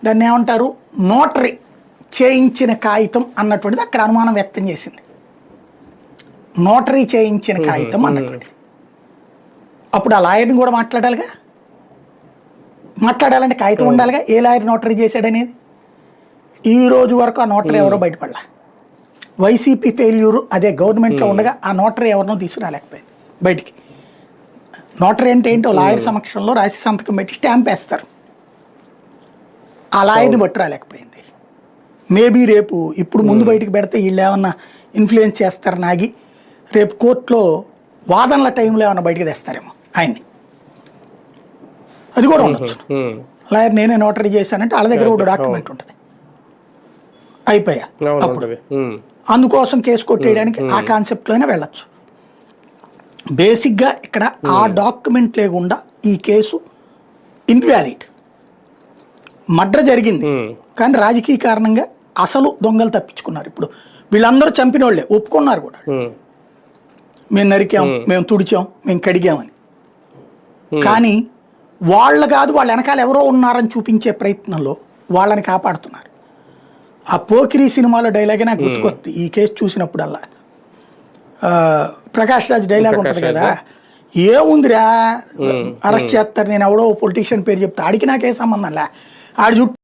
దాన్ని ఏమంటారు, నోటరీ చేయించిన కాగితం అన్నటువంటిది అక్కడ అనుమానం వ్యక్తం చేసింది. నోటరీ చేయించిన కాగితం అన్నటువంటిది. అప్పుడు ఆ లాయర్ని కూడా మాట్లాడాలిగా, మాట్లాడాలంటే కాగితం ఉండాలిగా, ఏ లాయర్ నోటరీ చేశాడనేది. ఈ రోజు వరకు ఆ నోటరీ ఎవరో బయటపడలా. వైసీపీ ఫెయిల్యూరు అదే, గవర్నమెంట్లో ఉండగా ఆ నోటరీ ఎవరినో తీసుకురాలేకపోయింది బయటికి. నోటరీ అంటే ఏంటో, లాయర్ సమక్షంలో రాసి సంతకం పెట్టి స్టాంప్ వేస్తారు. ఆ లాయర్ని బట్టి రాలేకపోయింది. మేబీ రేపు ఇప్పుడు ముందు బయటికి పెడితే వీళ్ళు ఏమన్నా ఇన్ఫ్లుయెన్స్ చేస్తారు నాగి, రేపు కోర్టులో వాదనల టైంలో ఏమన్నా బయటకు తెస్తారేమో ఆయన్ని. అది కూడా ఉండొచ్చు. లాయర్ నేనే నోటరీ చేశానంటే వాళ్ళ దగ్గర కూడా డాక్యుమెంట్ ఉంటుంది. అయిపోయా అప్పుడు అందుకోసం కేసు కొట్టేయడానికి ఆ కాన్సెప్ట్లోనే వెళ్ళచ్చు. బేసిక్గా ఇక్కడ ఆ డాక్యుమెంట్ లేకుండా ఈ కేసు ఇన్వాలిడ్. మర్డర్ జరిగింది కానీ రాజకీయ కారణంగా అసలు దొంగలు తప్పించుకున్నారు. ఇప్పుడు వీళ్ళందరూ చంపిన వాళ్ళే ఒప్పుకున్నారు కూడా, మేము నరికాం, మేము తుడిచాం, మేము కడిగామని. కానీ వాళ్ళు కాదు, వాళ్ళ వెనకాల ఎవరో ఉన్నారని చూపించే ప్రయత్నంలో వాళ్ళని కాపాడుతున్నారు. ఆ పోకిరి సినిమాలో డైలాగే నాకు గుర్తుకొస్తుంది ఈ కేసు చూసినప్పుడల్లా. ప్రకాష్ రాజ్ డైలాగ్ ఉంటుంది కదా, ఏముందిరా అరెస్ట్ చేస్తారు, నేను ఎవడో పొలిటీషియన్ పేరు చెప్తా, ఆడికి నాకే సంబంధం లే, ఆడి చుట్టూ